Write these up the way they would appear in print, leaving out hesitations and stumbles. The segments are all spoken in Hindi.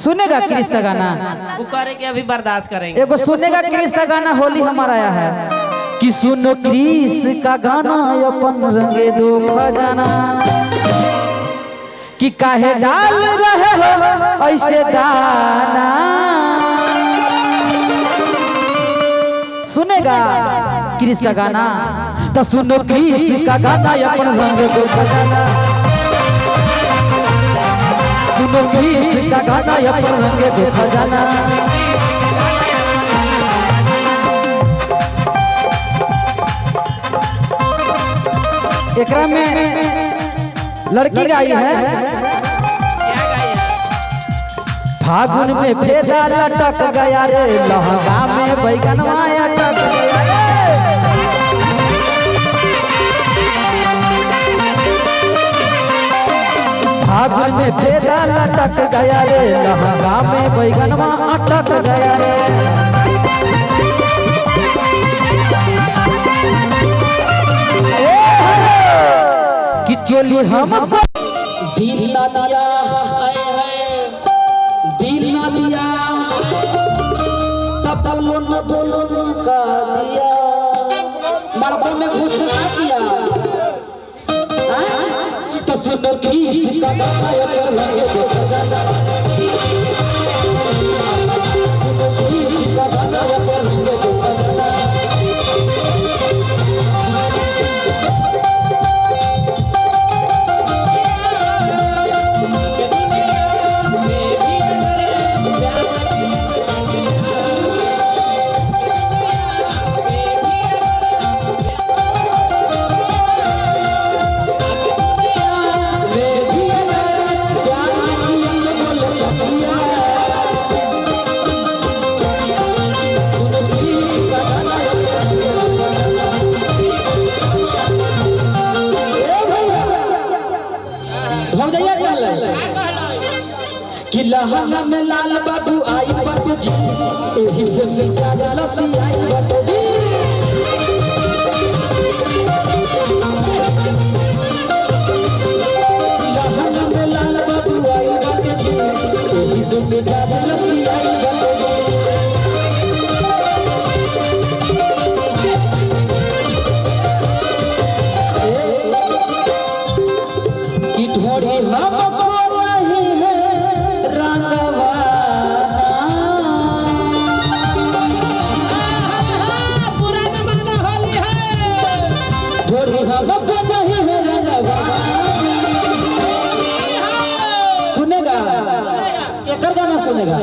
सुनेगा क्रिस का गाना, वो करे कि अभी बर्दाश्त करेंगे। एगो सुनेगा क्रिस का गाना, होली हमारा आया है कि सुनो क्रिस का गाना अपन रंगे दो खजाना, कि काहे डाल रहे हो ऐसे दाना। सुनेगा क्रिस का गाना तो सुनो क्रिस का गाना अपन रंगे दो खजाना, सुनो क्रिस का गाना अपन रंगे दो खजाना। एकरा में लड़की गाई है, फागुन में फेदा लटक गया रे, लहंगा में बैगनवा अटक गया रे। फागुन में फेदा लटक गया रे, लहंगा में बैगनवा अटक गया रे। कि चोली हमको दिल ना दिया, दिल ना दिया, तब बोलो न का दिया, मड़बों में घुस ना किया। तो सुनो क्रिस का गाना अपन रंगे दो खजाना, सुनो क्रिस का गाना अपन रंगे दो खजाना। कि लहंगा में लाल बाबू आई बाबू जी, एही से मिजाज लसी आई बाबू जी। लहंगा में लाल बाबू आई बाबू जी, एही से मिजाज लसी आई बाबू जी। कि ढोड़ी हमको सुनेगा, एकर गाना सुनेगा।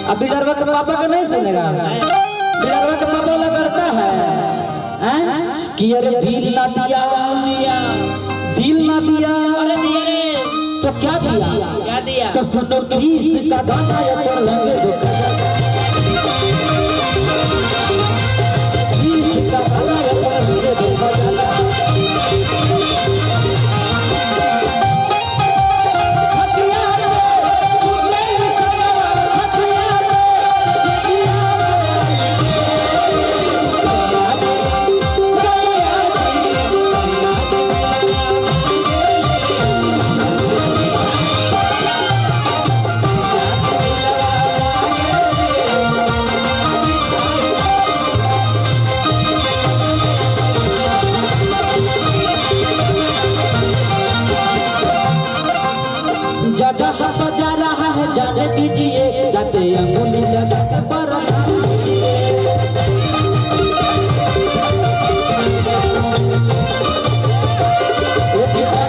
अब बिडरवा के पापा का नहीं सुनेगा, बिडरवा के पापा वाला करता है कि अरे दिल ना दिया, दिल ना दिया, अरे दिया रे, तो क्या दिया, क्या दिया? तो सुनो क्रिस का गाना अपन रंगे दो खजाना, क्रिस का गाना अपन रंगे दो खजाना। जहाँ बजा रहा है जाने दीजिए, गाते अंगुली लगा के पर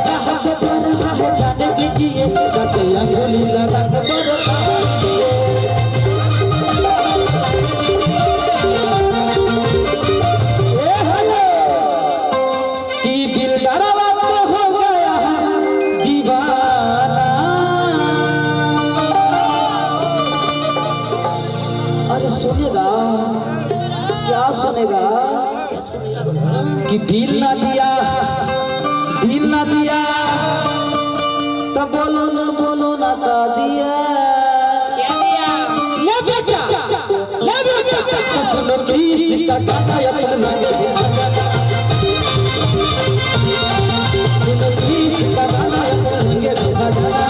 जहाँ बजा रहा है जाने दीजिए, गाते अंगुली लगा के पर कि बिल्डर हो गया है दीवाना। अरे सुनेगा, क्या सुनेगा? कि दिल ना दिया, दिल ना दिया, तब बोलो ना का दिया, क्या दिया? ले बेटा, ले बेटा, तो सुनो क्रिस का गाना अपन रंगे दो खजाना, सुनो क्रिस का गाना अपन रंगे दो खजाना।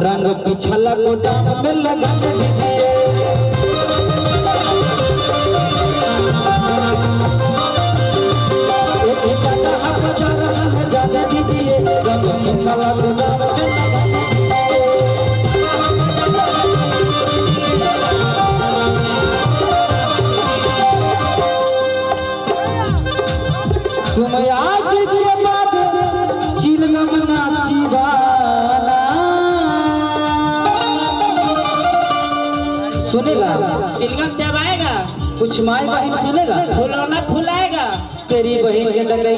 रंग पिछला गोदाम में लगा दीजिए। जाने दीजिए रंग पिछला गोदाम में लगा दीजिए। तुम आज के बाद चिलगम नाचीवाना सुनेगा। चिलगम जब आएगा कुछ माई बहन सुनेगा। फुलौना फुलाएगा। तेरी बहन के डगई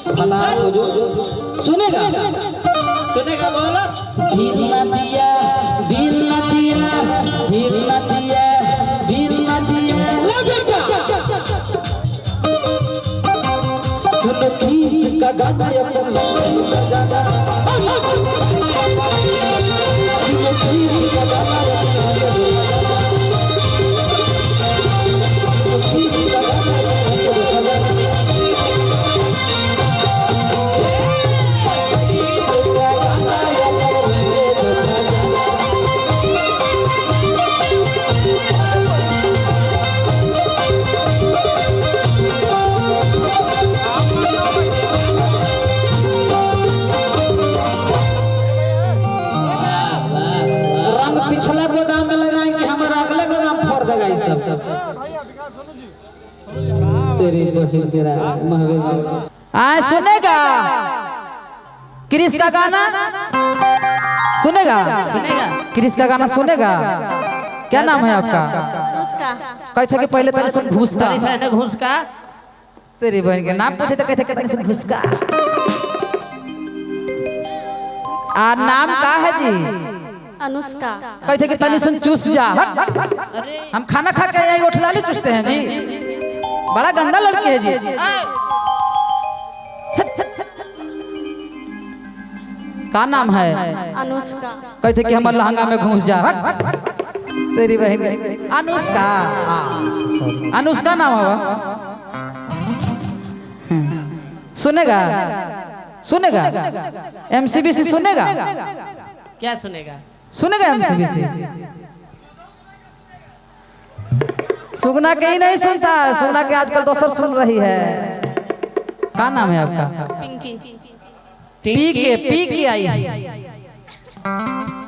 फना को जो सुनेगा। सुनेगा बोलो। भील न दिया भील न दिया भील न दिया भील न दिया। सुनो किस का गाना अपन गाना। सुनो किस का गाना पिछला गोदाम में लगाएंगे हमारा अगले गोदाम फोड़ देगा ये सब। तेरी बहन तेरा महावीर आए सुनेगा क्रिस का गाना सुनेगा। सुनेगा। क्रिस का गाना सुनेगा। क्या नाम है आपका। कैसे कि पहले तेरे सुन घुस का घुस का। तेरी बहन के नाम पूछे तो कहते कहते सुन घुस का। आ नाम का है जी। अनुष्का। कहते कि तनी सुन चूस जा। हम खाना खा के यही उठलाली चूसते हैं जी। बड़ा गंदा लड़की है जी। का नाम है। अनुष्का। कहते कि हमारे लहंगा में घुस जा। तेरी बहन अनुष्का। अनुष्का नाम होगा। सुनेगा सुनेगा एमसीबीसी सुनेगा। क्या सुनेगा। सुनेगा एमसीबीसी। सुगना के ही नहीं सुनता। सुगना के आजकल दोसर सुन रही है। क्या नाम है आपका। पिंकी। पी के आई है।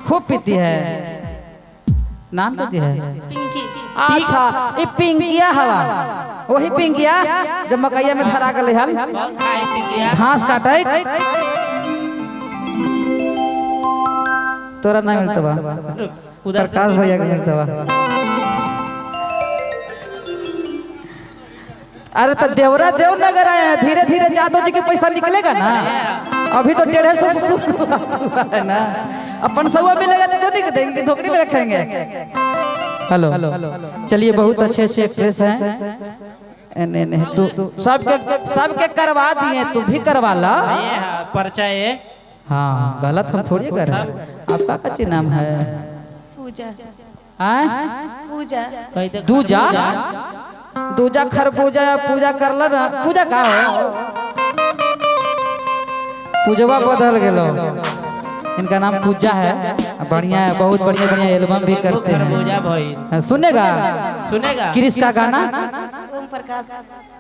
खूब पीती है। नाम कुछ है। पिंकी। अच्छा ये पिंकिया हवा वही पिंकिया जब मकैया में धरा गले हल घास काटे। तोरा नहीं मिलता बा। प्रकाश भैया के मिलता बा। अरे तो देवरा देवनगर आए हैं। धीरे धीरे जादव जी के पैसा निकलेगा ना। अभी तो 150 है ना। अपन 100 मिलेगा तो धोनी को देंगे धोकड़ी में रखेंगे। हेलो चलिए बहुत अच्छे अच्छे एक्ट्रेस हैं। तू सबके करवा दिए तू भी करवा ला। पर्चा ये। हाँ गलत हम थोड़ी कर रहे हैं। आपका कच्ची नाम है। पूजा। पूजा पूजा। दूजा दूजा खरबूजा पूजा कर ला ना। पूजा का हो। पूजवा बदल गेलो। इनका नाम पूजा है। बढ़िया है बहुत बढ़िया बढ़िया एल्बम भी करते हैं। सुनेगा सुनेगा क्रिस का गाना। ओम प्रकाश।